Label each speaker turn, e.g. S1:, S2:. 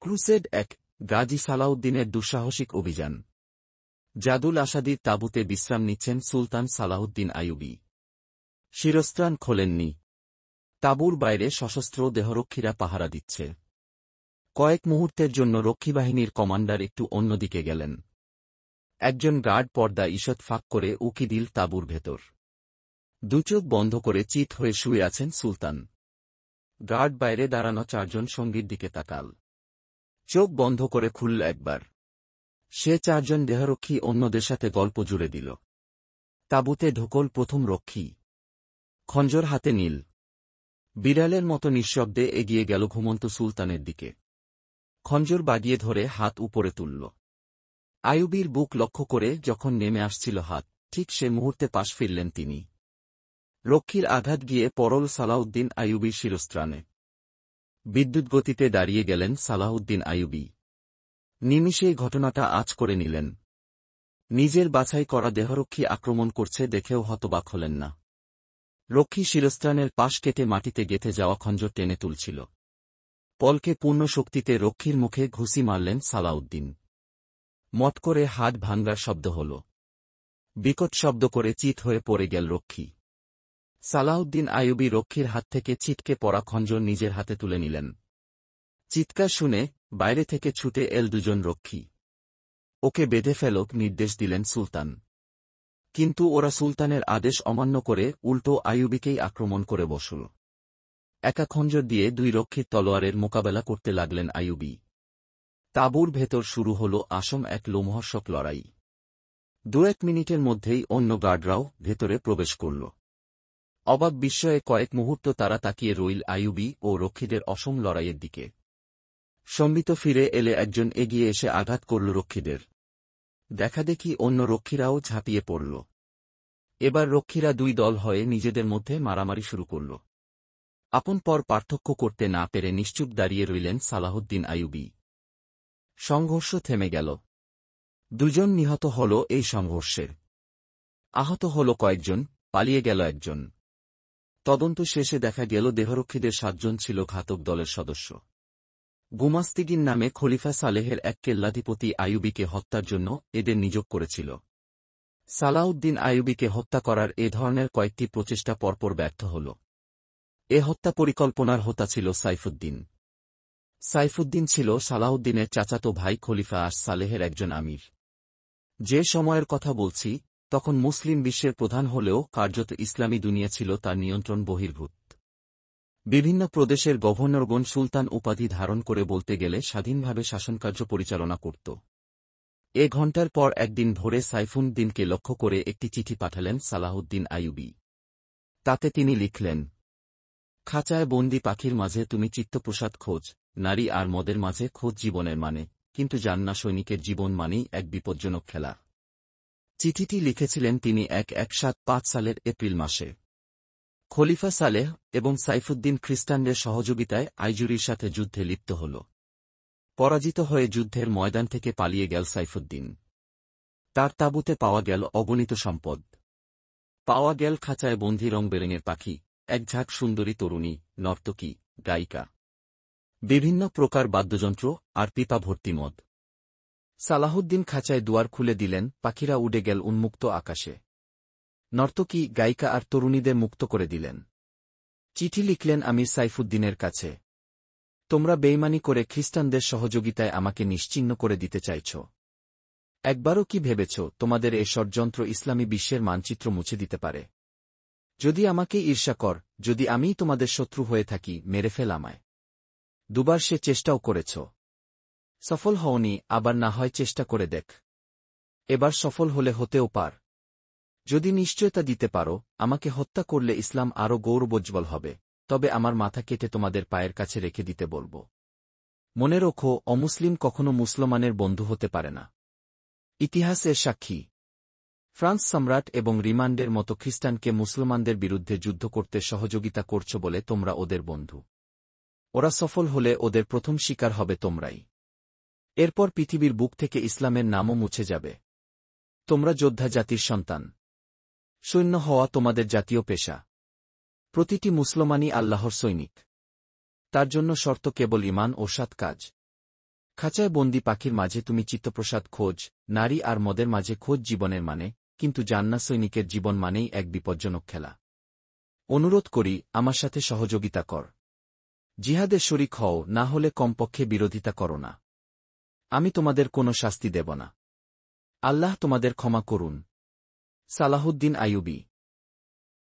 S1: Crusade ১ Gazi সালাউদ্দিনের দুঃসাহসিক অভিযান। জাদুল আসাদির তাঁবুতে বিশ্রাম নিচ্ছেন সুলতান সালাহউদ্দিন আইয়ুবী। শিরস্ত্রাণ খোলেননি। তাঁবুর বাইরে সশস্ত্র দেহরক্ষীরা পাহারা দিচ্ছে। কয়েক মুহূর্তের জন্য রক্ষীবাহিনীর কমান্ডার একটু অন্যদিকে গেলেন। একজন গার্ড পর্দা ঈষৎ ফাঁক করে উকি দিল তাঁবুর ভেতর। দুচোখ বন্ধ করে চিত হয়ে শুয়ে আছেন সুলতান। গার্ড বাইরে দাঁড়ানো চারজন সঙ্গীর দিকে তাকাল। চোখ বন্ধ করে খুলল একবার। সে চারজন দেহরক্ষী অন্যদের সাথে গল্প জুড়ে দিল। তাঁবুতে ঢোকল প্রথম রক্ষী। খঞ্জর হাতে নীল। বিড়ালের মতো নিঃশব্দে এগিয়ে গেল ঘুমন্ত সুলতানের দিকে। খঞ্জর বাগিয়ে ধরে হাত উপরে তুলল। আইয়ুবীর বুক লক্ষ্য করে যখন নেমে আসছিল হাত, ঠিক সে মুহূর্তে পাশ ফিরলেন তিনি। রক্ষীর আঘাত গিয়ে পড়ল সালাউদ্দিন আইয়ুবীর শিরস্ত্রাণে। বিদ্যুৎ গতিতে দাঁড়িয়ে গেলেন সালাহউদ্দিন আইয়ুবী। নিমিষেই ঘটনাটা আঁচ করে নিলেন। নিজের বাছাই করা দেহরক্ষী আক্রমণ করছে দেখেও হতবাক হলেন না। রক্ষী শিরস্ত্রাণের পাশ কেটে মাটিতে গেঁথে যাওয়া খঞ্জর টেনে তুলছিল। পলকে পূর্ণ শক্তিতে রক্ষীর মুখে ঘুষি মারলেন সালাউদ্দিন। মট করে হাত ভাঙার শব্দ হল। বিকট শব্দ করে চিৎ হয়ে পড়ে গেল রক্ষী। সালাহউদ্দিন আইয়ুবী রক্ষীর হাত থেকে ছিটকে পড়া খঞ্জর নিজের হাতে তুলে নিলেন। চিৎকার শুনে বাইরে থেকে ছুটে এল দুজন রক্ষী। ওকে বেঁধে ফেলক নির্দেশ দিলেন সুলতান। কিন্তু ওরা সুলতানের আদেশ অমান্য করে উল্টো আইয়ুবীকেই আক্রমণ করে বসল। একা খঞ্জর দিয়ে দুই রক্ষীর তলোয়ারের মোকাবেলা করতে লাগলেন আইয়ুবী। তাঁবুর ভেতর শুরু হল আসম এক লোমহর্ষক লড়াই। ২-১ মিনিটের মধ্যেই অন্য গার্ডরাও ভেতরে প্রবেশ করল। অবাক বিস্ময়ে কয়েক মুহূর্ত তারা তাকিয়ে রইল আইয়ুবী ও রক্ষীদের অসম লড়াইয়ের দিকে। সম্বিত ফিরে এলে একজন এগিয়ে এসে আঘাত করল রক্ষীদের। দেখাদেখি অন্য রক্ষীরাও ঝাঁপিয়ে পড়ল। এবার রক্ষীরা দুই দল হয়ে নিজেদের মধ্যে মারামারি শুরু করল। আপন পর পার্থক্য করতে না পেরে নিশ্চুপ দাঁড়িয়ে রইলেন সালাহউদ্দিন আইয়ুবী। সংঘর্ষ থেমে গেল। দুজন নিহত হল এই সংঘর্ষে। আহত হল কয়েকজন, পালিয়ে গেল একজন। তদন্ত শেষে দেখা গেল দেহরক্ষীদের ৭ জন ছিল ঘাতক দলের সদস্য। গুমাস্তিগিন নামে খলিফা সালেহের এক কেল্লাধিপতি আইয়ুবীকে হত্যার জন্য এদের নিযোগ করেছিল। সালাহউদ্দিন আইয়ুবীকে হত্যা করার এ ধরনের কয়েকটি প্রচেষ্টা পরপর ব্যর্থ হল। এ হত্যা পরিকল্পনার হোতা ছিল সাইফুদ্দিন। সাইফুদ্দিন ছিল সালাহউদ্দিনের চাচাতো ভাই খলিফা আস সালেহের একজন আমির। যে সময়ের কথা বলছি, তখন মুসলিম বিশ্বের প্রধান হলেও কার্যত ইসলামী দুনিয়া ছিল তার নিয়ন্ত্রণ বহির্ভূত। বিভিন্ন প্রদেশের গভর্নরগণ সুলতান উপাধি ধারণ করে বলতে গেলে স্বাধীনভাবে শাসনকার্য পরিচালনা করত। এ ঘণ্টার পর একদিন ভোরে সাইফুদ্দিনকে লক্ষ্য করে একটি চিঠি পাঠালেন সালাহউদ্দিন আইয়ুবী। তাতে তিনি লিখলেন, খাঁচায় বন্দি পাখির মাঝে তুমি চিত্তপ্রসাদ খোঁজ, নারী আর মদের মাঝে খোঁজ জীবনের মানে, কিন্তু জান না সৈনিকের জীবন মানেই এক বিপজ্জনক খেলা। চিঠিটি লিখেছিলেন তিনি ১১৭৫ সালের এপ্রিল মাসে। খলিফা সালেহ এবং সাইফুদ্দিন খ্রিস্টানদের সহযোগিতায় আইজুরির সাথে যুদ্ধে লিপ্ত হল। পরাজিত হয়ে যুদ্ধের ময়দান থেকে পালিয়ে গেল সাইফুদ্দিন। তার তাঁবুতে পাওয়া গেল অগণিত সম্পদ। পাওয়া গেল খাঁচায় বন্দী রংবেরঙের পাখি, এক ঝাঁক সুন্দরী তরুণী, নর্তকী, গায়িকা, বিভিন্ন প্রকার বাদ্যযন্ত্র আর পিপা ভর্তি মদ। সালাহউদ্দিন খাঁচায় দুয়ার খুলে দিলেন, পাখিরা উড়ে গেল উন্মুক্ত আকাশে। নর্তকী, গায়িকা আর তরুণীদের মুক্ত করে দিলেন। চিঠি লিখলেন আমির সাইফুদ্দিনের কাছে, তোমরা বেইমানি করে খ্রিস্টানদের সহযোগিতায় আমাকে নিশ্চিহ্ন করে দিতে চাইছ। একবারও কি ভেবেছ তোমাদের এ ষড়যন্ত্র ইসলামী বিশ্বের মানচিত্র মুছে দিতে পারে? যদি আমাকে ঈর্ষা কর, যদি আমিই তোমাদের শত্রু হয়ে থাকি, মেরে ফেল আমায়। দুবার সে চেষ্টাও করেছ, সফল হওনি, আবার না হয় চেষ্টা করে দেখ। এবার সফল হলে হতেও পার। যদি নিশ্চয়তা দিতে পারো আমাকে হত্যা করলে ইসলাম আরও গৌরবোজ্জ্বল হবে, তবে আমার মাথা কেটে তোমাদের পায়ের কাছে রেখে দিতে বলব। মনে রেখো, অমুসলিম কখনো মুসলমানের বন্ধু হতে পারে না। ইতিহাসের সাক্ষী, ফ্রান্স সম্রাট এবং রিমান্ডের মতো খ্রিস্টানকে মুসলমানদের বিরুদ্ধে যুদ্ধ করতে সহযোগিতা করছ বলে তোমরা ওদের বন্ধু। ওরা সফল হলে ওদের প্রথম শিকার হবে তোমরাই। এরপর পৃথিবীর বুক থেকে ইসলামের নামও মুছে যাবে। তোমরা যোদ্ধা জাতির সন্তান। সৈন্য হওয়া তোমাদের জাতীয় পেশা। প্রতিটি মুসলমানই আল্লাহর সৈনিক। তার জন্য শর্ত কেবল ঈমান ও সৎ কাজ। খাঁচায় বন্দি পাখির মাঝে তুমি চিত্তপ্রসাদ খোঁজ, নারী আর মদের মাঝে খোঁজ জীবনের মানে, কিন্তু জান্না সৈনিকের জীবন মানেই এক বিপজ্জনক খেলা। অনুরোধ করি, আমার সাথে সহযোগিতা কর। জিহাদে শরিক হও, না হলে কমপক্ষে বিরোধিতা করো না। আমি তোমাদের কোনো শাস্তি দেব না। আল্লাহ তোমাদের ক্ষমা করুন। সালাহুদ্দিন আইয়ুবী।